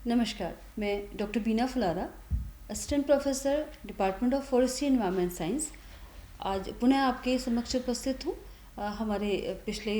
नमस्कार, मैं doctor Beena Phulara, assistant professor department of forestry environment science. आज पुनः आपके समक्ष उपस्थित हूँ। हमारे पिछले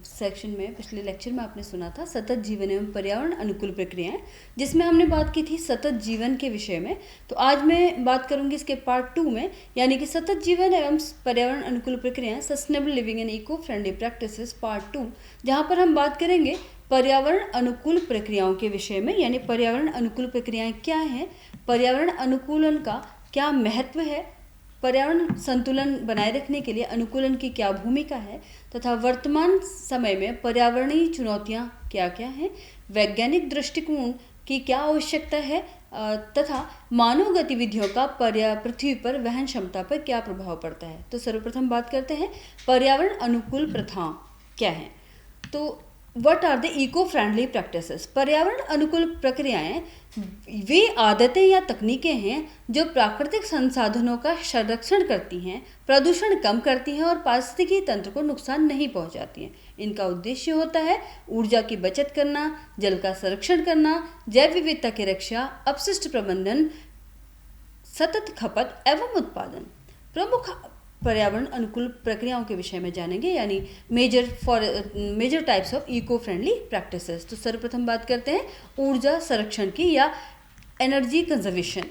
सेक्शन में, पिछले लेक्चर में आपने सुना था सतत जीवन एवं पर्यावरण अनुकूल प्रक्रियाएं, जिसमें हमने बात की थी सतत जीवन के विषय में। तो आज मैं बात करूंगी इसके पार्ट 2 में, यानी कि सतत जीवन एवं पर्यावरण अनुकूल प्रक्रियाएं, sustainable living and eco friendly practices part 2, जहां पर हम बात करेंगे पर्यावरण अनुकूल प्रक्रियाओं के विषय में। यानी पर्यावरण अनुकूल प्रक्रियाएं क्या हैं, पर्यावरण अनुकूलन का क्या महत्व है, पर्यावरण संतुलन बनाए रखने के लिए अनुकूलन की क्या भूमिका है, तथा वर्तमान समय में पर्यावरणीय चुनौतियां क्या क्या हैं, वैज्ञानिक दृष्टिकोण की क्या आवश्यकता है, तथा मानव गतिविधियों का पृथ्वी पर वहन क्षमता पर क्या प्रभाव पड़ता है। तो सर्वप्रथम बात करते हैं पर्यावरण अनुकूल प्रथाएं क्या हैं। तो what are the eco friendly practices. पर्यावरण अनुकूल प्रक्रियाएं वे आदतें या तकनीकें हैं जो प्राकृतिक संसाधनों का संरक्षण करती हैं, प्रदूषण कम करती हैं और पारिस्थितिकी तंत्र को नुकसान नहीं पहुंचाती हैं। इनका उद्देश्य होता है ऊर्जा की बचत करना, जल का संरक्षण करना, जैव विविधता की रक्षा, अपशिष्ट प्रबंधन, सतत खपत एवं उत्पादन। प्रमुख पर्यावरण अनुकूल प्रक्रियाओं के विषय में जानेंगे, यानी major types of eco friendly practices. तो सर्वप्रथम बात करते हैं ऊर्जा संरक्षण की या एनर्जी कंजर्वेशन।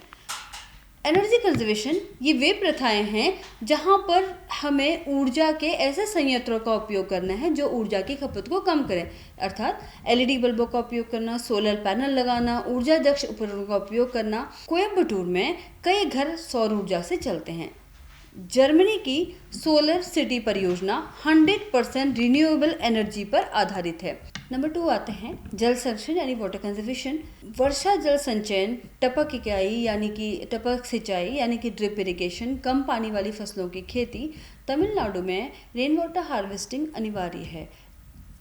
एनर्जी कंजर्वेशन ये वे प्रथाएं हैं जहां पर हमें ऊर्जा के ऐसे संयंत्रों का उपयोग करना है जो ऊर्जा की खपत को कम करें, अर्थात एलईडी बल्बों का उपयोग करना, सोलर पैनल लगाना, ऊर्जा दक्ष उपकरणों का उपयोग करना। कोयम्बटूर में कई घर सौर ऊर्जा से चलते हैं। जर्मनी की सोलर सिटी परियोजना 100% रिन्यूएबल एनर्जी पर आधारित है। नंबर 2 आते हैं जल संरक्षण यानी वाटर कंजर्वेशन। वर्षा जल संचयन, टपक सिंचाई यानी कि ड्रिप इरिगेशन, कम पानी वाली फसलों की खेती। तमिलनाडु में रेन वाटर हार्वेस्टिंग अनिवार्य है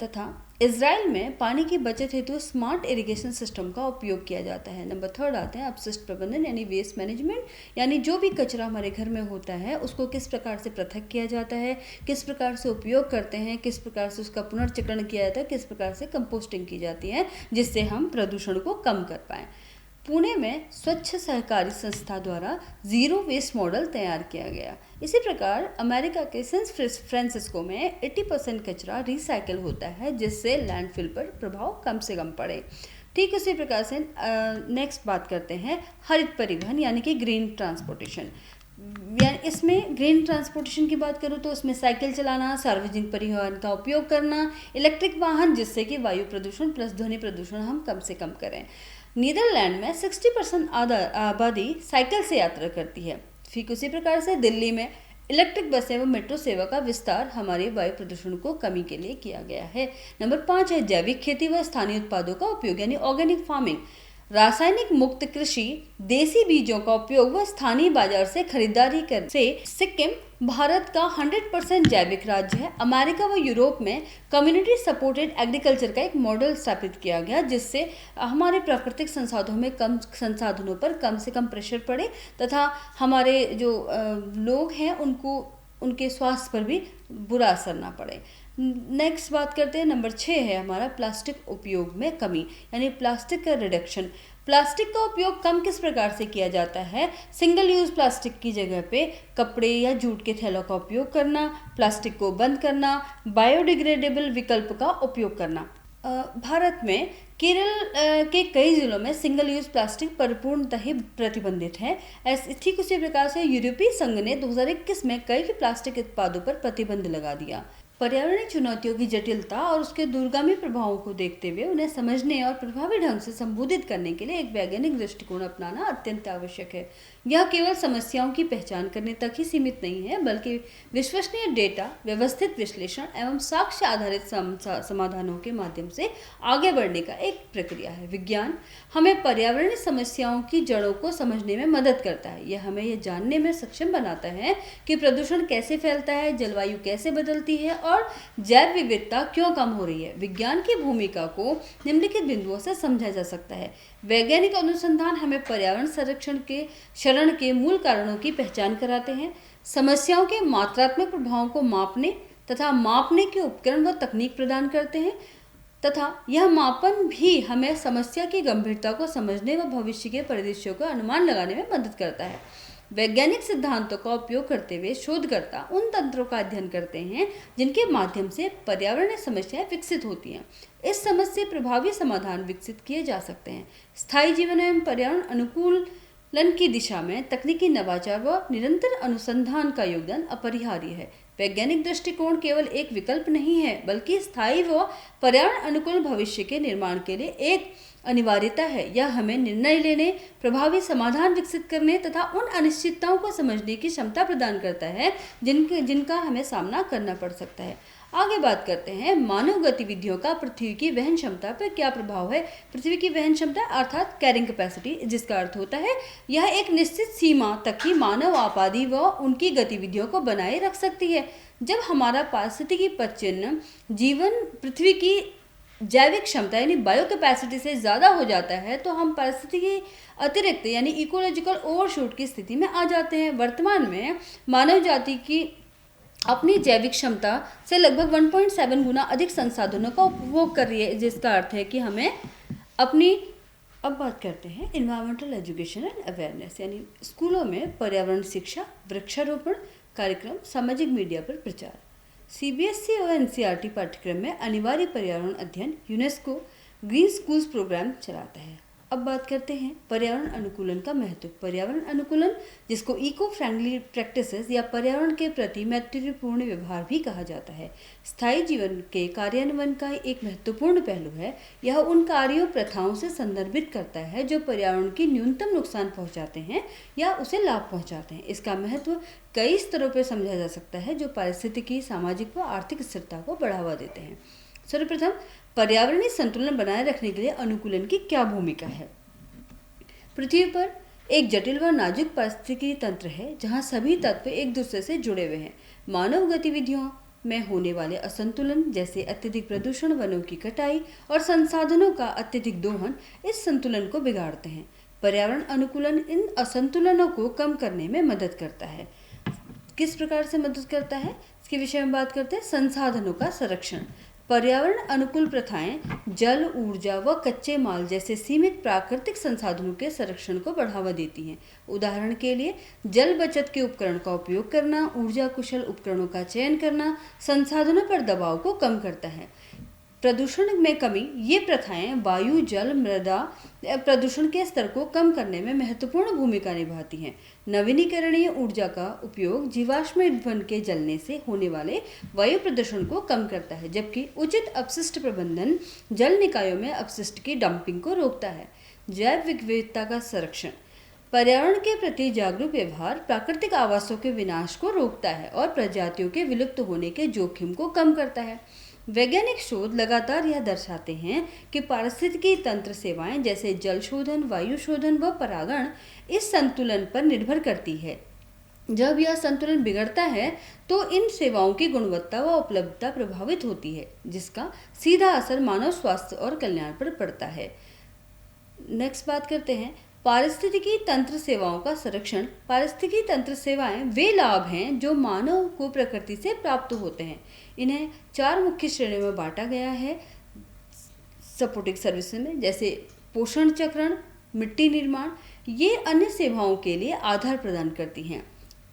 तथा इजराइल में पानी की बचत हेतु स्मार्ट इरिगेशन सिस्टम का उपयोग किया जाता है। नंबर 3 आते हैं अपशिष्ट प्रबंधन यानी वेस्ट मैनेजमेंट, यानी जो भी कचरा हमारे घर में होता है उसको किस प्रकार से पृथक किया जाता है, किस प्रकार से उपयोग करते हैं, किस प्रकार से उसका पुनर्चक्रण किया जाता है, किस प्रकार से कंपोस्टिंग की जाती है, जिससे हम प्रदूषण को कम कर पाएँ। पुणे में स्वच्छ सहकारी संस्था द्वारा जीरो वेस्ट मॉडल तैयार किया गया। इसी प्रकार अमेरिका के सैन फ्रांसिस्को में 80% कचरा रिसाइकल होता है, जिससे लैंडफिल पर प्रभाव कम से कम पड़े। ठीक उसी प्रकार से नेक्स्ट बात करते हैं हरित परिवहन यानी कि ग्रीन ट्रांसपोर्टेशन। इसमें ग्रीन ट्रांसपोर्टेशन की बात करूँ तो उसमें साइकिल चलाना, सार्वजनिक परिवहन का उपयोग करना, इलेक्ट्रिक वाहन, जिससे कि वायु प्रदूषण प्लस ध्वनि प्रदूषण हम कम से कम करें। नीदरलैंड में 60% आबादी साइकिल से यात्रा करती है। ठीक उसी प्रकार से दिल्ली में इलेक्ट्रिक बस एवं मेट्रो सेवा का विस्तार हमारे वायु प्रदूषण को कमी के लिए किया गया है। नंबर 5 है जैविक खेती व स्थानीय उत्पादों का उपयोग यानी ऑर्गेनिक फार्मिंग। रासायनिक मुक्त कृषि, देसी बीजों का उपयोग व स्थानीय बाजार से खरीदारी कर से सिक्किम भारत का 100% जैविक राज्य है। अमेरिका व यूरोप में कम्युनिटी सपोर्टेड एग्रीकल्चर का एक मॉडल स्थापित किया गया, जिससे हमारे प्राकृतिक संसाधनों पर कम से कम प्रेशर पड़े तथा हमारे जो लोग हैं उनके स्वास्थ्य पर भी बुरा असर ना पड़े। नेक्स्ट बात करते हैं नंबर 6 है हमारा प्लास्टिक उपयोग में कमी यानी प्लास्टिक का रिडक्शन। प्लास्टिक का उपयोग कम किस प्रकार से किया जाता है? सिंगल यूज प्लास्टिक की जगह पे कपड़े या जूट के थैलों का उपयोग करना, प्लास्टिक को बंद करना, बायोडिग्रेडेबल विकल्प का उपयोग करना। भारत में केरल के कई जिलों में सिंगल यूज प्लास्टिक परिपूर्णतः ही प्रतिबंधित है। ठीक उसी प्रकार से यूरोपीय संघ ने 2021 में कई प्लास्टिक उत्पादों पर प्रतिबंध लगा दिया। पर्यावरणीय चुनौतियों की जटिलता और उसके दूरगामी प्रभावों को देखते हुए उन्हें समझने और प्रभावी ढंग से संबोधित करने के लिए एक वैज्ञानिक दृष्टिकोण अपनाना अत्यंत आवश्यक है। यह केवल समस्याओं की पहचान करने तक ही सीमित नहीं है, बल्कि विश्वसनीय डेटा, व्यवस्थित विश्लेषण एवं साक्ष्य आधारित समाधानों के माध्यम से आगे बढ़ने का एक प्रक्रिया है। विज्ञान हमें पर्यावरणीय समस्याओं की जड़ों को समझने में मदद करता है। यह हमें यह जानने में सक्षम बनाता है कि प्रदूषण कैसे फैलता है, जलवायु कैसे बदलती है और जैव विविधता क्यों कम हो रही है। विज्ञान की भूमिका को निम्नलिखित बिंदुओं से समझा जा सकता है। वैज्ञानिक अनुसंधान हमें पर्यावरण संरक्षण के क्षरण के मूल कारणों की पहचान कराते हैं, समस्याओं के मात्रात्मक प्रभावों को मापने तथा मापने के उपकरण व तकनीक प्रदान करते हैं तथा यह मापन भी हमें समस्या की गंभीरता को समझने व भविष्य के परिदृश्यों का अनुमान लगाने में मदद करता है। वैज्ञानिक सिद्धांतों का उपयोग करते हुए शोधकर्ता उन तंत्रों का अध्ययन करते हैं जिनके माध्यम से पर्यावरणीय समस्याएं विकसित होती हैं। इस समस्या से प्रभावी समाधान विकसित किए जा सकते हैं। स्थायी जीवन एवं पर्यावरण अनुकूलन की दिशा में तकनीकी नवाचार व निरंतर अनुसंधान का योगदान अपरिहार्य है। वैज्ञानिक दृष्टिकोण केवल एक विकल्प नहीं है, बल्कि स्थायी व पर्यावरण अनुकूल भविष्य के निर्माण के लिए एक अनिवार्यता है। यह हमें निर्णय लेने, प्रभावी समाधान विकसित करने तथा उन अनिश्चितताओं को समझने की क्षमता प्रदान करता है जिनका हमें सामना करना पड़ सकता है। आगे बात करते हैं मानव गतिविधियों का पृथ्वी की वहन क्षमता पर क्या प्रभाव है। पृथ्वी की वहन क्षमता अर्थात कैरिंग कैपेसिटी, जिसका अर्थ होता है यह एक निश्चित सीमा तक ही मानव आबादी व उनकी गतिविधियों को बनाए रख सकती है। जब हमारा पारिस्थितिकी पदचिह्न जीवन पृथ्वी की जैविक क्षमता यानी बायो कैपेसिटी से ज़्यादा हो जाता है तो हम पारिस्थितिकी अतिरिक्त यानी इकोलॉजिकल ओवरशूट की स्थिति में आ जाते हैं। वर्तमान में मानव जाति की अपनी जैविक क्षमता से लगभग 1.7 गुना अधिक संसाधनों का उपभोग कर रही है, जिसका अर्थ है कि हमें अपनी अब बात करते हैं इन्वायरमेंटल एजुकेशन एंड अवेयरनेस यानी स्कूलों में पर्यावरण शिक्षा, वृक्षारोपण कार्यक्रम, सामाजिक मीडिया पर प्रचार। सीबीएसई और एनसीईआरटी पाठ्यक्रम में अनिवार्य पर्यावरण अध्ययन यूनेस्को ग्रीन स्कूल्स प्रोग्राम चलाता है। अब बात करते हैं पर्यावरण अनुकूलन का महत्व। पर्यावरण अनुकूलन, जिसको इको फ्रेंडली प्रैक्टिसेस या पर्यावरण के प्रति मैत्रीपूर्ण व्यवहार भी कहा जाता है, स्थायी जीवन के कार्यान्वयन का एक महत्वपूर्ण पहलू है। यह उन कार्यों प्रथाओं से संदर्भित करता है जो पर्यावरण की न्यूनतम नुकसान पहुंचाते हैं या उसे लाभ पहुंचाते हैं। इसका महत्व कई स्तरों पर समझा जा सकता है जो पारिस्थितिकी, सामाजिक व आर्थिक स्थिरता को बढ़ावा देते हैं। सर्वप्रथम, पर्यावरणीय संतुलन बनाए रखने के लिए अनुकूलन की क्या भूमिका है। पृथ्वी पर एक जटिल व नाजुक पारिस्थितिकी तंत्र है जहां सभी तत्व एक दूसरे से जुड़े हुए हैं। मानव गतिविधियों में होने वाले असंतुलन जैसे अत्यधिक प्रदूषण, वनों की कटाई और संसाधनों का अत्यधिक दोहन इस संतुलन को बिगाड़ते हैं। पर्यावरण अनुकूलन इन असंतुलनों को कम करने में मदद करता है। किस प्रकार से मदद करता है, इसके विषय में बात करते हैं। संसाधनों का संरक्षण। पर्यावरण अनुकूल प्रथाएं जल, ऊर्जा व कच्चे माल जैसे सीमित प्राकृतिक संसाधनों के संरक्षण को बढ़ावा देती हैं। उदाहरण के लिए जल बचत के उपकरण का उपयोग करना, ऊर्जा कुशल उपकरणों का चयन करना संसाधनों पर दबाव को कम करता है। प्रदूषण में कमी। ये प्रथाएं वायु, जल, मृदा प्रदूषण के स्तर को कम करने में महत्वपूर्ण भूमिका निभाती हैं। नवीनीकरणीय ऊर्जा का उपयोग जीवाश्म ईंधन के जलने से होने वाले वायु प्रदूषण को कम करता है, जबकि उचित अपशिष्ट प्रबंधन जल निकायों में अपशिष्ट की डंपिंग को रोकता है। जैव विविधता का संरक्षण। पर्यावरण के प्रति जागरूक व्यवहार प्राकृतिक आवासों के विनाश को रोकता है और प्रजातियों के विलुप्त होने के जोखिम को कम करता है। वैज्ञानिक शोध लगातार यह दर्शाते हैं कि पारिस्थितिकी तंत्र सेवाएं जैसे जल शोधन, वायु शोधन व परागण इस संतुलन पर निर्भर करती है। जब यह संतुलन बिगड़ता है तो इन सेवाओं की गुणवत्ता व उपलब्धता प्रभावित होती है, जिसका सीधा असर मानव स्वास्थ्य और कल्याण पर पड़ता है। नेक्स्ट बात करते हैं पारिस्थितिकी तंत्र सेवाओं का संरक्षण। पारिस्थितिकी तंत्र सेवाएं वे लाभ हैं जो मानव को प्रकृति से प्राप्त होते हैं। इन्हें 4 मुख्य श्रेणियों में बांटा गया है सपोर्टिंग सर्विसेज में, जैसे पोषण चक्रण, मिट्टी निर्माण। ये अन्य सेवाओं के लिए आधार प्रदान करती हैं।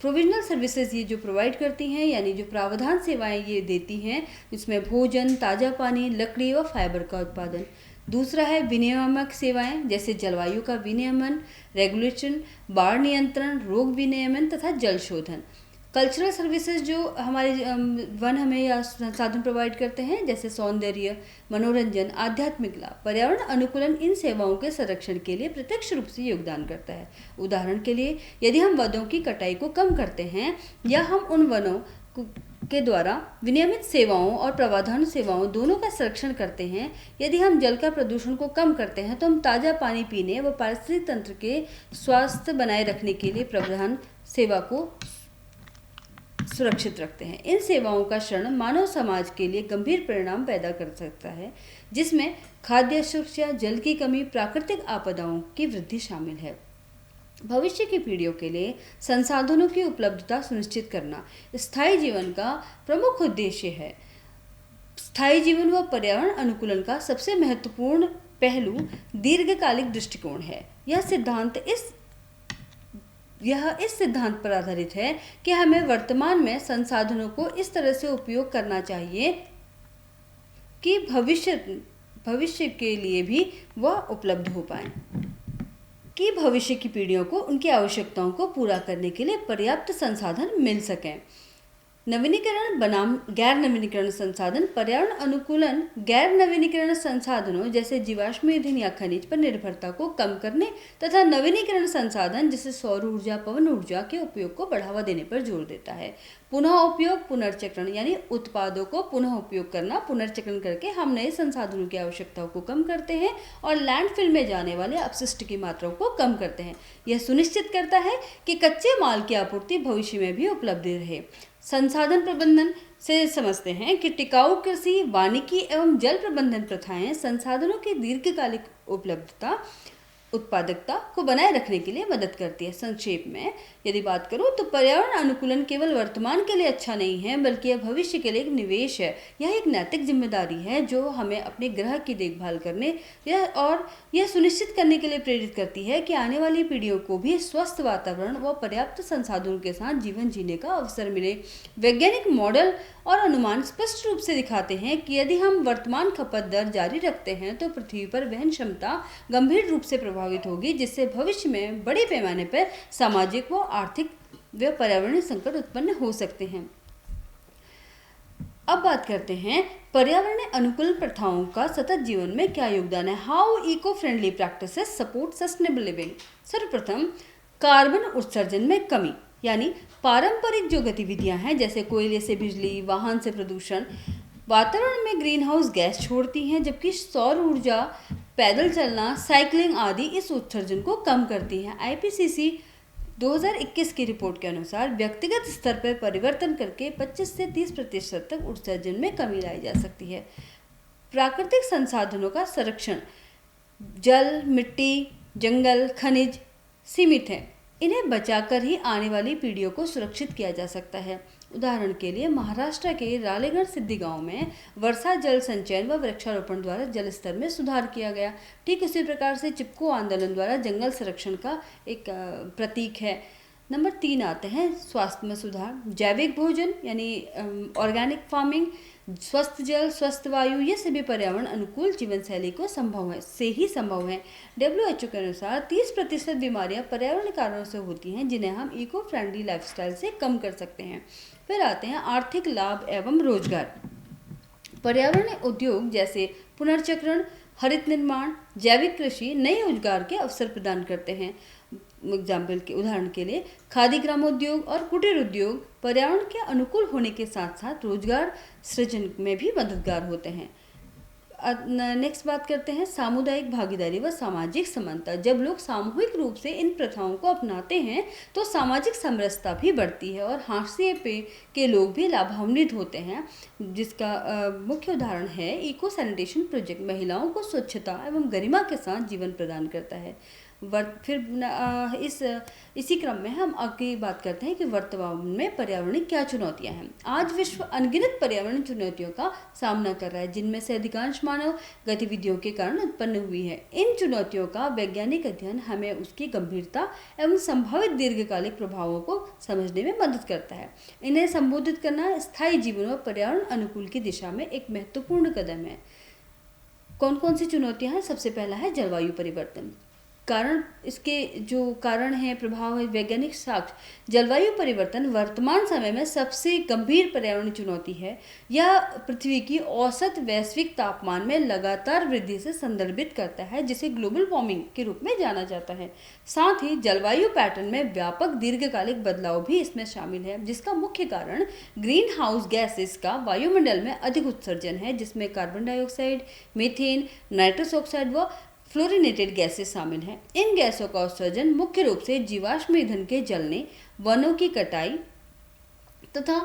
प्रोविजनल सर्विसेज ये जो प्रोवाइड करती हैं यानी जो प्रावधान सेवाएं ये देती हैं, जिसमें भोजन, ताज़ा पानी, लकड़ी व फाइबर का उत्पादन। दूसरा है विनियामक सेवाएं जैसे जलवायु का विनियमन, रेगुलेशन, बाढ़ नियंत्रण, रोग विनियमन तथा जल शोधन। कल्चरल सर्विसेज जो हमारे वन हमें या संसाधन प्रोवाइड करते हैं जैसे सौंदर्य, मनोरंजन, आध्यात्मिक लाभ। पर्यावरण अनुकूलन इन सेवाओं के संरक्षण के लिए प्रत्यक्ष रूप से योगदान करता है। उदाहरण के लिए यदि हम वनों की कटाई को कम करते हैं या हम उन वनों के द्वारा विनियमित सेवाओं और प्रावधान सेवाओं दोनों का संरक्षण करते हैं, यदि हम जल का प्रदूषण को कम करते हैं तो हम ताज़ा पानी पीने व पारिस्थितिक तंत्र के स्वास्थ्य बनाए रखने के लिए प्रावधान सेवा को सुरक्षित रखते हैं। इन सेवाओं का क्षरण मानव समाज के लिए गंभीर परिणाम पैदा कर सकता है, जिसमें खाद्य सुरक्षा, जल की कमी, प्राकृतिक आपदाओं की वृद्धि शामिल है। भविष्य की पीढ़ियों के लिए संसाधनों की उपलब्धता सुनिश्चित करना स्थायी जीवन का प्रमुख उद्देश्य है। स्थायी जीवन व पर्यावरण अनुकूलन का सबसे महत्वपूर्ण पहलू दीर्घकालिक दृष्टिकोण है। यह इस सिद्धांत पर आधारित है कि हमें वर्तमान में संसाधनों को इस तरह से उपयोग करना चाहिए कि भविष्य के लिए भी वह उपलब्ध हो पाए, कि भविष्य की पीढ़ियों को उनकी आवश्यकताओं को पूरा करने के लिए पर्याप्त संसाधन मिल सकें। नवीनीकरण बनाम गैर नवीनीकरण संसाधन। पर्यावरण अनुकूलन गैर नवीनीकरण संसाधनों जैसे जीवाश्म ईंधन या खनिज पर निर्भरता को कम करने तथा नवीनीकरण संसाधन जैसे सौर ऊर्जा, पवन ऊर्जा के उपयोग को बढ़ावा देने पर जोर देता है। पुनः उपयोग, पुनर्चक्रण यानी उत्पादों को पुनः उपयोग करना, पुनर्चक्रण करके हम नए संसाधनों की आवश्यकताओं को कम करते हैं और लैंडफिल में जाने वाले अपशिष्ट की मात्राओं को कम करते हैं। यह सुनिश्चित करता है कि कच्चे माल की आपूर्ति भविष्य में भी उपलब्ध रहे। संसाधन प्रबंधन से समझते हैं कि टिकाऊ कृषि, वानिकी एवं जल प्रबंधन प्रथाएं संसाधनों की दीर्घकालिक उपलब्धता, उत्पादकता को बनाए रखने के लिए मदद करती है। संक्षेप में यदि बात करूं तो पर्यावरण अनुकूलन केवल वर्तमान के लिए अच्छा नहीं है, बल्कि यह भविष्य के लिए एक निवेश है। यह एक नैतिक जिम्मेदारी है जो हमें अपने ग्रह की देखभाल करने और यह सुनिश्चित करने के लिए प्रेरित करती है कि आने वाली पीढ़ियों को भी स्वस्थ वातावरण व पर्याप्त संसाधनों के साथ जीवन जीने का अवसर मिले। वैज्ञानिक मॉडल और अनुमान स्पष्ट रूप से दिखाते हैं कि यदि हम वर्तमान खपत दर जारी रखते हैं तो पृथ्वी पर वहन क्षमता गंभीर रूप से प्रभावित होगी, जिससे भविष्य में बड़े पैमाने पर सामाजिक व आर्थिक व पर्यावरणीय संकट उत्पन्न हो सकते हैं। अब बात करते हैं पर्यावरणीय अनुकूल प्रथाओं का सतत जीवन में क्या योगदान है। How eco friendly practices support sustainable living. सर्वप्रथम, कार्बन उत्सर्जन में कमी, यानी पारंपरिक जो गतिविधियां हैं जैसे कोयले से बिजली, वाहन से प्रदूषण, वातावरण में ग्रीन हाउस गैस छोड़ती हैं, जबकि सौर ऊर्जा, पैदल चलना, साइकिलिंग आदि इस उत्सर्जन को कम करती हैं। IPCC 2021 की रिपोर्ट के अनुसार व्यक्तिगत स्तर पर परिवर्तन करके 25 से 30% तक उत्सर्जन में कमी लाई जा सकती है। प्राकृतिक संसाधनों का संरक्षण, जल, मिट्टी, जंगल, खनिज सीमित है, इन्हें बचाकर ही आने वाली पीढ़ियों को सुरक्षित किया जा सकता है। उदाहरण के लिए महाराष्ट्र के रालेगण सिद्धि गांव में वर्षा जल संचयन व वृक्षारोपण द्वारा जल स्तर में सुधार किया गया। ठीक उसी प्रकार से चिपको आंदोलन द्वारा जंगल संरक्षण का एक प्रतीक है। नंबर 3 आते हैं स्वास्थ्य में सुधार। जैविक भोजन यानी ऑर्गेनिक फार्मिंग, स्वस्थ जल, स्वस्थ वायु, ये सभी पर्यावरण अनुकूल जीवन शैली को संभव है। WHO के अनुसार 30% बीमारियां पर्यावरण कारणों से होती हैं, जिन्हें हम इको फ्रेंडली लाइफस्टाइल से कम कर सकते हैं। फिर आते हैं आर्थिक लाभ एवं रोजगार। पर्यावरणीय उद्योग जैसे पुनर्चक्रण, हरित निर्माण, जैविक कृषि नए रोजगार के अवसर प्रदान करते हैं। उदाहरण के लिए खादी ग्रामोद्योग और कुटीर उद्योग पर्यावरण के अनुकूल होने के साथ साथ रोजगार सृजन में भी मददगार होते हैं। नेक्स्ट बात करते हैं सामुदायिक भागीदारी व सामाजिक समानता। जब लोग सामूहिक रूप से इन प्रथाओं को अपनाते हैं तो सामाजिक समरसता भी बढ़ती है और हाशिए पे के लोग भी लाभान्वित होते हैं, जिसका मुख्य उदाहरण है इको सैनिटेशन प्रोजेक्ट। महिलाओं को स्वच्छता एवं गरिमा के साथ जीवन प्रदान करता है। इसी क्रम में हम आगे बात करते हैं कि वर्तमान में पर्यावरणीय क्या चुनौतियां हैं। आज विश्व अनगिनत पर्यावरण चुनौतियों का सामना कर रहा है, जिनमें से अधिकांश मानव गतिविधियों के कारण उत्पन्न हुई है। इन चुनौतियों का वैज्ञानिक अध्ययन हमें उसकी गंभीरता एवं संभावित दीर्घकालिक प्रभावों को समझने में मदद करता है। इन्हें संबोधित करना स्थायी जीवन और पर्यावरण अनुकूल की दिशा में एक महत्वपूर्ण कदम है। कौन कौन सी चुनौतियां हैं? सबसे पहला है जलवायु परिवर्तन। इसके जो कारण है, प्रभाव है, वैज्ञानिक साक्ष्य। जलवायु परिवर्तन वर्तमान समय में सबसे गंभीर पर्यावरणीय चुनौती है। यह पृथ्वी की औसत वैश्विक तापमान में लगातार वृद्धि से संदर्भित करता है, जिसे ग्लोबल वार्मिंग के रूप में जाना जाता है। साथ ही जलवायु पैटर्न में व्यापक दीर्घकालिक बदलाव भी इसमें शामिल है, जिसका मुख्य कारण ग्रीन हाउस गैसेस का वायुमंडल में अधिक उत्सर्जन है, जिसमें carbon dioxide, methane, nitrous oxide व फ्लोरिनेटेड गैसेस शामिल हैं। इन गैसों का उत्सर्जन मुख्य रूप से जीवाश्म ईंधन के जलने, वनों की कटाई तथा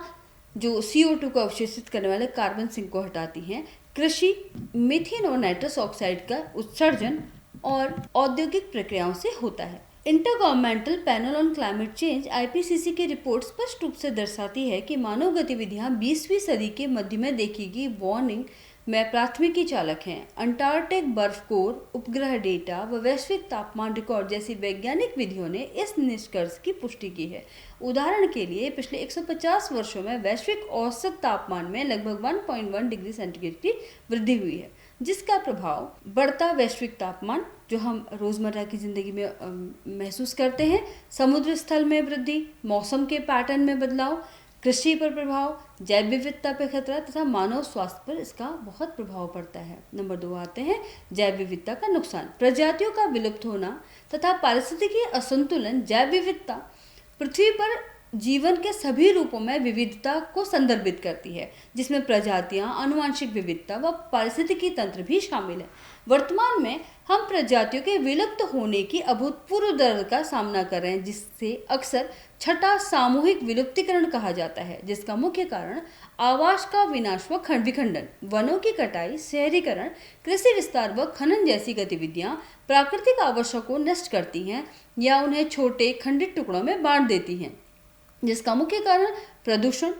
जो CO2 को अवशोषित करने वाले कार्बन सिंक को हटाती हैं, कृषि, मीथेन और नाइट्रस ऑक्साइड का उत्सर्जन और औद्योगिक प्रक्रियाओं से होता है। Intergovernmental panel on climate change IPCC की रिपोर्ट स्पष्ट रूप से दर्शाती है कि मानव गतिविधियां 20वीं सदी के मध्य में देखी गई वार्निंग में प्राथमिकी चालक हैं। अंटार्कटिक बर्फ कोर, उपग्रह डेटा व वैश्विक तापमान रिकॉर्ड जैसी वैज्ञानिक विधियों ने इस निष्कर्ष की पुष्टि की है। उदाहरण के लिए पिछले 150 वर्षों में वैश्विक औसत तापमान में लगभग 1.1 डिग्री सेंटीग्रेड की वृद्धि हुई है, जिसका प्रभाव बढ़ता वैश्विक तापमान जो हम रोज़मर्रा की ज़िंदगी में महसूस करते हैं, समुद्र स्थल में वृद्धि, मौसम के पैटर्न में बदलाव, कृषि पर प्रभाव, जैव विविधता पर खतरा तथा मानव स्वास्थ्य पर इसका बहुत प्रभाव पड़ता है। नंबर 2 आते हैं जैव विविधता का नुकसान। प्रजातियों का विलुप्त होना तथा पारिस्थितिकी असंतुलन जैव विविधता पृथ्वी पर जीवन के सभी रूपों में विविधता को संदर्भित करती है, जिसमें प्रजातियां, आनुवंशिक विविधता व पारिस्थितिकी तंत्र भी शामिल है। वर्तमान में हम प्रजातियों के विलुप्त होने की अभूतपूर्व दर का सामना कर रहे हैं, जिससे अक्सर छठा सामूहिक विलुप्तीकरण कहा जाता है, जिसका मुख्य कारण आवास का विनाश व विखंडन, वनों की कटाई, शहरीकरण, कृषि विस्तार व खनन जैसी गतिविधियां प्राकृतिक आवासों को नष्ट करती हैं या उन्हें छोटे खंडित टुकड़ों में बांट देती हैं, जिसका मुख्य कारण प्रदूषण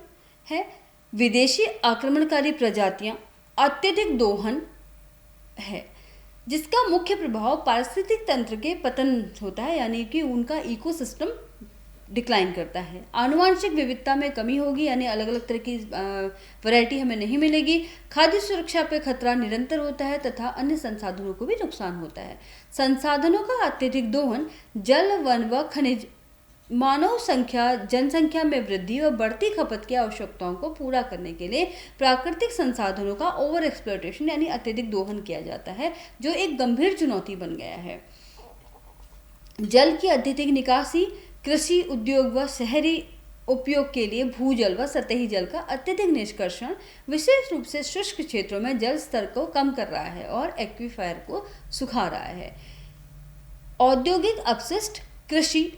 है, विदेशी आक्रमणकारी प्रजातियां, अत्यधिक दोहन है, जिसका मुख्य प्रभाव पारिस्थितिक तंत्र के पतन होता है, यानी कि उनका इकोसिस्टम डिक्लाइन करता है। आनुवंशिक विविधता में कमी होगी, यानी अलग अलग तरह की वैरायटी हमें नहीं मिलेगी। खाद्य सुरक्षा पर खतरा निरंतर होता है तथा अन्य संसाधनों को भी नुकसान होता है। संसाधनों का अत्यधिक दोहन, जल, वन व खनिज, मानव जनसंख्या में वृद्धि व बढ़ती खपत की आवश्यकताओं को पूरा करने के लिए प्राकृतिक संसाधनों का ओवर एक्सप्लॉयटेशन यानी अत्यधिक दोहन किया जाता है, जो एक गंभीर चुनौती बन गया है। जल की अत्यधिक निकासी, कृषि, उद्योग व शहरी उपयोग के लिए भूजल व सतही जल का अत्यधिक निष्कर्षण विशेष रूप से शुष्क क्षेत्रों में जल स्तर को कम कर रहा है और एक्वीफायर को सुखा रहा है। औद्योगिक अपशिष्ट, कृषि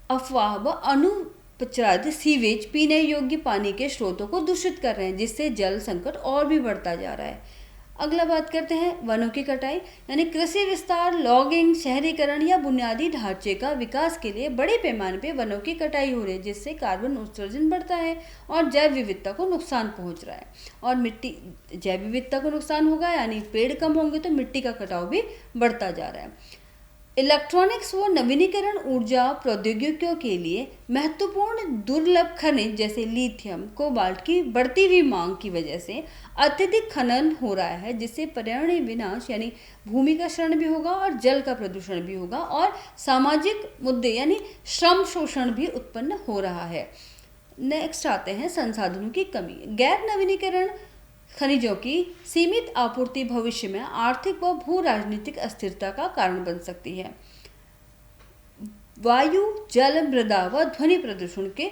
अफवाह व अनुपचारित सीवेज पीने योग्य पानी के स्रोतों को दूषित कर रहे हैं, जिससे जल संकट और भी बढ़ता जा रहा है। अगला बात करते हैं वनों की कटाई, यानी कृषि विस्तार, लॉगिंग, शहरीकरण या बुनियादी ढांचे का विकास के लिए बड़े पैमाने पर वनों की कटाई हो रही है, जिससे कार्बन उत्सर्जन बढ़ता है और जैव विविधता को नुकसान पहुंच रहा है। और जैव विविधता को नुकसान होगा, यानी पेड़ कम होंगे तो मिट्टी का कटाव भी बढ़ता जा रहा है। इलेक्ट्रॉनिक्स व नवीनीकरण ऊर्जा प्रौद्योगिकियों के लिए महत्वपूर्ण दुर्लभ खनिज जैसे लिथियम, कोबाल्ट की बढ़ती हुई मांग की वजह से अत्यधिक खनन हो रहा है, जिससे पर्यावरणीय विनाश यानी भूमि का क्षरण भी होगा और जल का प्रदूषण भी होगा और सामाजिक मुद्दे यानी श्रम शोषण भी उत्पन्न हो रहा है। नेक्स्ट आते हैं संसाधनों की कमी। गैर नवीनीकरण खनिजों की सीमित आपूर्ति भविष्य में आर्थिक व भू राजनीतिक अस्थिरता का कारण बन सकती है। वायु, जल, मृदा व ध्वनि प्रदूषण के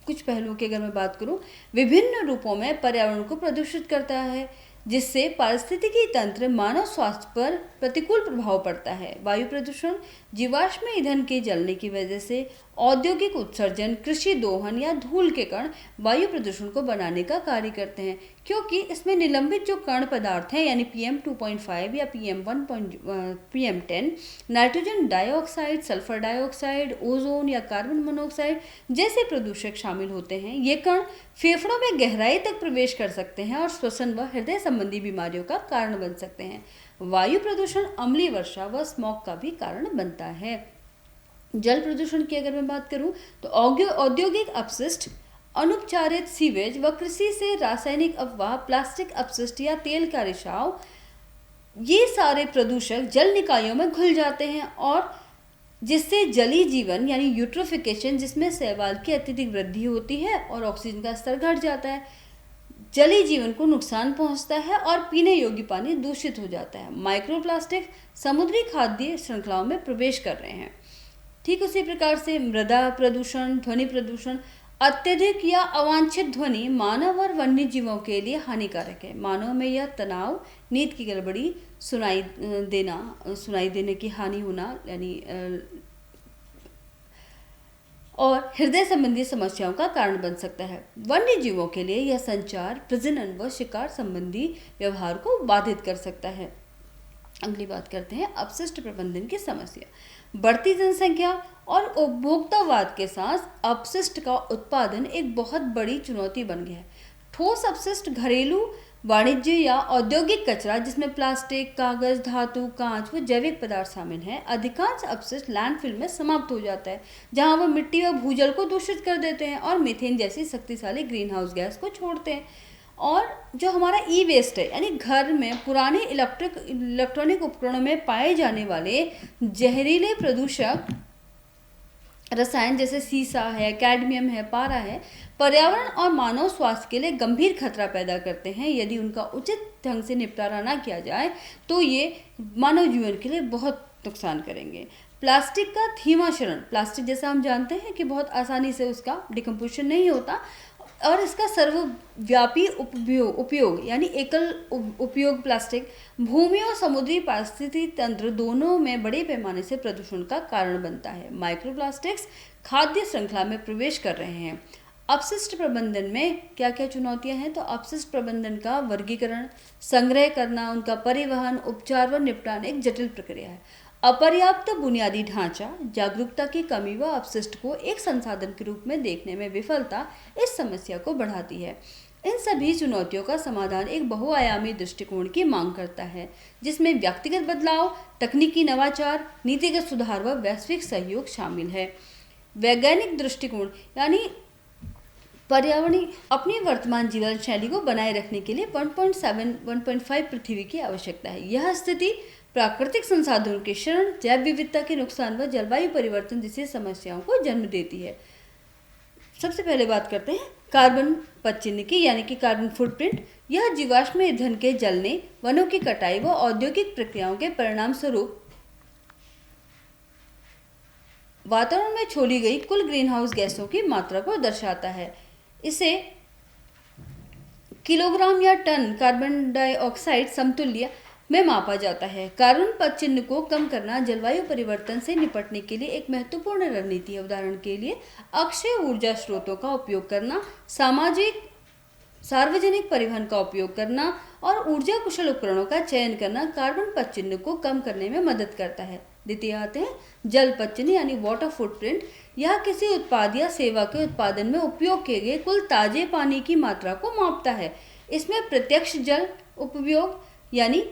कुछ पहलुओं की अगर मैं बात करूं, विभिन्न रूपों में पर्यावरण को प्रदूषित करता है, जिससे पारिस्थितिकी तंत्र, मानव स्वास्थ्य पर प्रतिकूल प्रभाव पड़ता है। वायु प्रदूषण, जीवाश्म ईंधन के जलने की वजह से औद्योगिक उत्सर्जन, कृषि दोहन या धूल के कण वायु प्रदूषण को बनाने का कार्य करते हैं, क्योंकि इसमें निलंबित जो कण पदार्थ हैं यानी PM2.5 या PM10, nitrogen dioxide, sulphur dioxide, ozone या कार्बन मोनोऑक्साइड जैसे प्रदूषक शामिल होते हैं। ये कण फेफड़ों में गहराई तक प्रवेश कर सकते हैं और श्वसन व हृदय संबंधी बीमारियों का कारण बन सकते हैं। वायु प्रदूषण अम्लीय वर्षा व स्मॉग का भी कारण बनता है। जल प्रदूषण की अगर मैं बात करूं तो औद्योगिक अपशिष्ट, अनुपचारित सीवेज व कृषि से रासायनिक अफवाह, प्लास्टिक अपशिष्ट या तेल का रिसाव, ये सारे प्रदूषक जल निकायों में घुल जाते हैं और जिससे जलीय जीवन यानी यूट्रोफिकेशन, जिसमें शैवाल की अत्यधिक वृद्धि होती है और ऑक्सीजन का स्तर घट जाता है, जलीय जीवन को नुकसान पहुंचता है और पीने योग्य पानी दूषित हो जाता है। माइक्रोप्लास्टिक समुद्री खाद्य श्रृंखलाओं में प्रवेश कर रहे हैं। ठीक उसी प्रकार से मृदा प्रदूषण, ध्वनि प्रदूषण, अत्यधिक या अवांछित ध्वनि मानव और वन्य जीवों के लिए हानिकारक है। मानव में यह तनाव, नींद की गड़बड़ी, सुनाई देने की हानि होना यानी और हृदय संबंधी समस्याओं का कारण बन सकता है। वन्य जीवों के लिए यह संचार, प्रजनन व शिकार संबंधी व्यवहार को बाधित कर सकता है। अगली बात करते हैं अपशिष्ट प्रबंधन की समस्या। बढ़ती जनसंख्या और उपभोक्तावाद के साथ अपशिष्ट का उत्पादन एक बहुत बड़ी चुनौती बन गया है। ठोस अपशिष्ट घरेलू, वाणिज्य या औद्योगिक कचरा जिसमें प्लास्टिक, कागज, धातु, कांच व जैविक पदार्थ शामिल हैं। अधिकांश अपशिष्ट लैंडफिल में समाप्त हो जाता है, जहां वह मिट्टी व भूजल को दूषित कर देते हैं और मीथेन जैसी शक्तिशाली ग्रीन हाउस गैस को छोड़ते हैं। और जो हमारा ई वेस्ट है, यानी घर में पुराने इलेक्ट्रॉनिक उपकरणों में पाए जाने वाले जहरीले प्रदूषक रसायन जैसे सीसा है, कैडमियम है, पारा है, पर्यावरण और मानव स्वास्थ्य के लिए गंभीर खतरा पैदा करते हैं। यदि उनका उचित ढंग से निपटारा ना किया जाए तो ये मानव जीवन के लिए बहुत नुकसान करेंगे। प्लास्टिक का धीमा क्षरण। प्लास्टिक जैसा हम जानते हैं कि बहुत आसानी से उसका डिकम्पोजिशन नहीं होता और इसका सर्वव्यापी उपयोग यानी एकल उपयोग प्लास्टिक भूमि और समुद्री पारिस्थितिकी तंत्र दोनों में बड़े पैमाने से प्रदूषण का कारण बनता है। माइक्रोप्लास्टिक्स खाद्य श्रृंखला में प्रवेश कर रहे हैं। अपशिष्ट प्रबंधन में क्या क्या चुनौतियां हैं? तो अपशिष्ट प्रबंधन का वर्गीकरण, संग्रह करना, उनका परिवहन, उपचार व निपटान एक जटिल प्रक्रिया है। अपर्याप्त बुनियादी ढांचा, जागरूकता की कमी व अपशिष्ट को एक संसाधन के रूप में देखने में विफलता इस समस्या को बढ़ाती है। इन सभी चुनौतियों का समाधान एक बहुआयामी दृष्टिकोण की मांग करता है, जिसमें व्यक्तिगत बदलाव, तकनीकी नवाचार, नीतिगत सुधार व वैश्विक सहयोग शामिल है। वैज्ञानिक दृष्टिकोण यानी पर्यावरणीय अपनी वर्तमान जीवन शैली को बनाए रखने के लिए 1.7 1.5 पृथ्वी की आवश्यकता है। यह स्थिति प्राकृतिक संसाधनों के क्षरण, जैव विविधता के नुकसान व जलवायु परिवर्तन जैसी समस्याओं को जन्म देती है। सबसे पहले बात करते हैं कार्बन पदचिह्न की, यानी कि कार्बन फुटप्रिंट। यह जीवाश्म ईंधन के जलने, वनों की कटाई व औद्योगिक प्रक्रियाओं के परिणाम स्वरूप वातावरण में छोड़ी गई कुल ग्रीन हाउस गैसों की मात्रा को दर्शाता है। इसे किलोग्राम या टन कार्बन डाइऑक्साइड समतुल्य में मापा जाता है। कार्बन पदचिह्न को कम करना जलवायु परिवर्तन से निपटने के लिए एक महत्वपूर्ण रणनीति है। उदाहरण के लिए अक्षय ऊर्जा स्रोतों का उपयोग करना, सार्वजनिक परिवहन का उपयोग करना और ऊर्जा कुशल उपकरणों का चयन करना कार्बन पदचिह्न को कम करने में मदद करता है। द्वितीय आते हैं जल पदचिह्न यानी वाटर फुटप्रिंट। यह किसी उत्पाद या सेवा के उत्पादन में उपयोग किए गए कुल ताजे पानी की मात्रा को मापता है। इसमें प्रत्यक्ष जल उपयोग यानी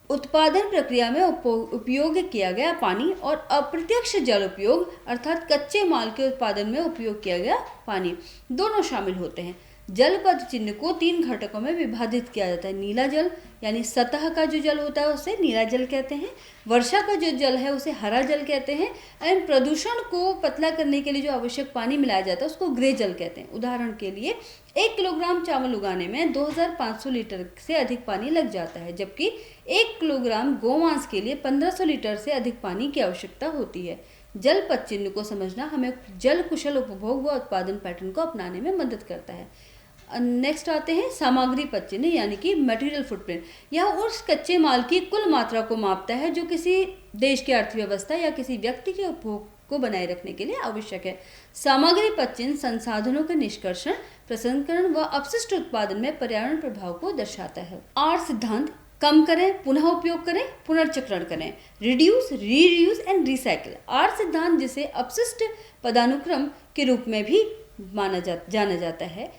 उत्पादन प्रक्रिया में उपयोग किया गया पानी और अप्रत्यक्ष जल उपयोग अर्थात कच्चे माल के उत्पादन में उपयोग किया गया पानी दोनों शामिल होते हैं। जल पदचिह्न को 3 घटकों में विभाजित किया जाता है। नीला जल यानी सतह का जो जल होता है उसे नीला जल कहते हैं। वर्षा का जो जल है उसे हरा जल कहते हैं। एंड प्रदूषण को पतला करने के लिए जो आवश्यक पानी मिलाया जाता है उसको ग्रे जल कहते हैं। उदाहरण के लिए 1 किलोग्राम चावल उगाने में 2500 लीटर से अधिक पानी लग जाता है, जबकि 1 किलोग्राम गोमांस के लिए 1500 लीटर से अधिक पानी की आवश्यकता होती है। जल पदचिह्न को समझना हमें जल कुशल उपभोग व उत्पादन पैटर्न को अपनाने में मदद करता है। नेक्स्ट आते हैं सामग्री पदचिह्न यानी कि मटेरियल फुटप्रिंट। यह उस कच्चे माल की कुल मात्रा को मापता है जो किसी देश की अर्थव्यवस्था या किसी व्यक्ति के उपभोग को बनाए रखने के लिए आवश्यक है। सामग्री पदचिह्न संसाधनों के निष्कर्षण, प्रसंस्करण व अपशिष्ट उत्पादन में पर्यावरण प्रभाव को दर्शाता है। आर सिद्धांत: कम करें, पुनः उपयोग करें, पुनर्चक्रण करें। Reduce, reuse and recycle. R सिद्धांत, जिसे अपशिष्ट पदानुक्रम के रूप में भी जाना जाता है,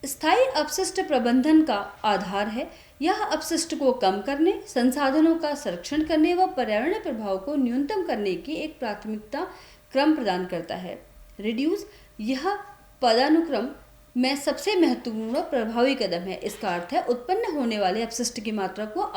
स्थायी अपशिष्ट प्रबंधन का आधार है। यह अपशिष्ट को कम करने, संसाधनों का संरक्षण करने व पर्यावरणीय प्रभाव को न्यूनतम करने की एक प्राथमिकता क्रम प्रदान करता है। रिड्यूस, यह पदानुक्रम में सबसे महत्वपूर्ण और प्रभावी कदम है। इसका अर्थ है उत्पन्न होने वाले अपशिष्ट की मात्रा को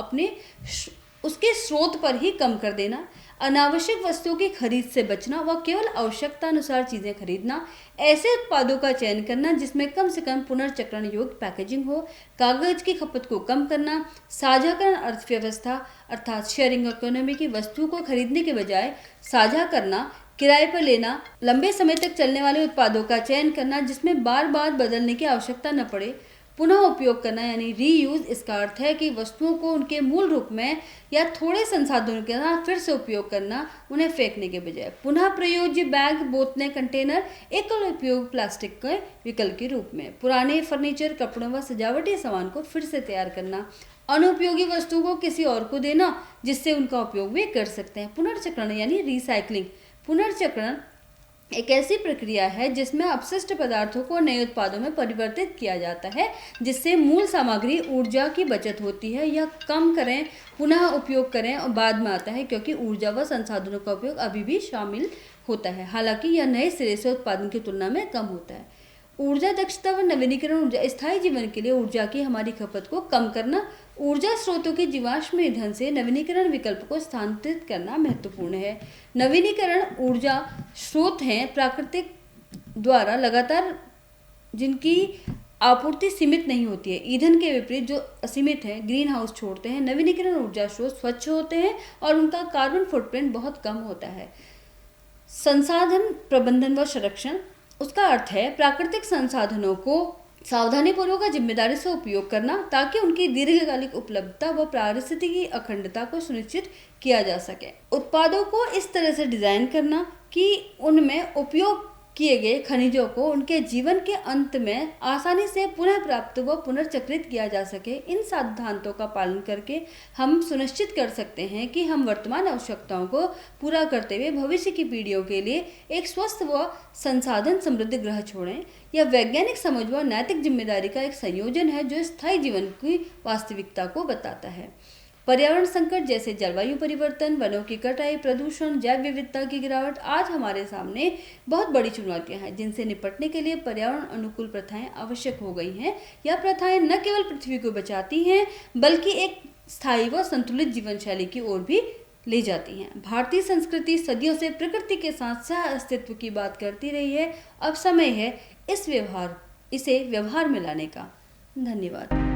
उसके स्रोत पर ही कम कर देना, अनावश्यक वस्तुओं की खरीद से बचना व केवल आवश्यकता अनुसार चीजें खरीदना, ऐसे उत्पादों का चयन करना जिसमें कम से कम पुनर्चक्रण योग्य पैकेजिंग हो, कागज की खपत को कम करना, साझाकरण अर्थव्यवस्था अर्थात शेयरिंग इकोनॉमी की वस्तुओं को खरीदने के बजाय साझा करना, किराए पर लेना, लंबे समय तक चलने वाले उत्पादों का चयन करना जिसमें बार बार बदलने की आवश्यकता न पड़े, पुनः उपयोग करना यानी रीयूज, इसका अर्थ है कि वस्तुओं को उनके मूल रूप में या थोड़े संसाधनों के साथ फिर से उपयोग करना, उन्हें फेंकने के बजाय। पुनः प्रयोज्य बैग, बोतलें, कंटेनर एकल उपयोग प्लास्टिक के विकल्प के रूप में। पुराने फर्नीचर, कपड़ों व सजावटी सामान को फिर से तैयार करना। अनुपयोगी वस्तुओं को किसी और को देना जिससे उनका उपयोग वे कर सकते हैं। पुनर्चक्रण यानी रिसाइकलिंग। पुनर्चक्रण एक ऐसी प्रक्रिया है जिसमें अपशिष्ट पदार्थों को नए उत्पादों में परिवर्तित किया जाता है, जिससे मूल सामग्री ऊर्जा की बचत होती है। यह कम करें, पुनः उपयोग करें और बाद में आता है, क्योंकि ऊर्जा व संसाधनों का उपयोग अभी भी शामिल होता है, हालांकि यह नए सिरे से उत्पादन की तुलना में कम होता है। ऊर्जा दक्षता व नवीनीकरण ऊर्जा। स्थायी जीवन के लिए ऊर्जा की हमारी खपत को कम करना, ऊर्जा स्रोतों के जीवाश्म ईंधन से नवीनीकरण विकल्प को स्थानांतरित करना महत्वपूर्ण है। नवीनीकरण ऊर्जा स्रोत हैं प्राकृतिक द्वारा लगातार जिनकी आपूर्ति सीमित नहीं होती है। ईंधन के विपरीत जो असीमित है, ग्रीन हाउस छोड़ते हैं। नवीनीकरण ऊर्जा स्रोत स्वच्छ होते हैं और उनका कार्बन फुटप्रिंट बहुत कम होता है। संसाधन प्रबंधन व संरक्षण, उसका अर्थ है प्राकृतिक संसाधनों को सावधानीपूर्वक और जिम्मेदारी से उपयोग करना, ताकि उनकी दीर्घकालिक उपलब्धता व पारिस्थितिकी अखंडता को सुनिश्चित किया जा सके। उत्पादों को इस तरह से डिजाइन करना कि उनमें उपयोग किए गए खनिजों को उनके जीवन के अंत में आसानी से पुनः प्राप्त व पुनर्चक्रित किया जा सके। इन सिद्धांतों का पालन करके हम सुनिश्चित कर सकते हैं कि हम वर्तमान आवश्यकताओं को पूरा करते हुए भविष्य की पीढ़ियों के लिए एक स्वस्थ व संसाधन समृद्ध ग्रह छोड़ें। यह वैज्ञानिक समझ व नैतिक जिम्मेदारी का एक संयोजन है जो स्थायी जीवन की वास्तविकता को बताता है। पर्यावरण संकट जैसे जलवायु परिवर्तन, वनों की कटाई, प्रदूषण, जैव विविधता की गिरावट आज हमारे सामने बहुत बड़ी चुनौतियां हैं, जिनसे निपटने के लिए पर्यावरण अनुकूल प्रथाएं आवश्यक हो गई हैं। यह प्रथाएं न केवल पृथ्वी को बचाती हैं, बल्कि एक स्थायी व संतुलित जीवन शैली की ओर भी ले जाती हैं। भारतीय संस्कृति सदियों से प्रकृति के साथ सह अस्तित्व की बात करती रही है। अब समय है इसे व्यवहार में लाने का। धन्यवाद।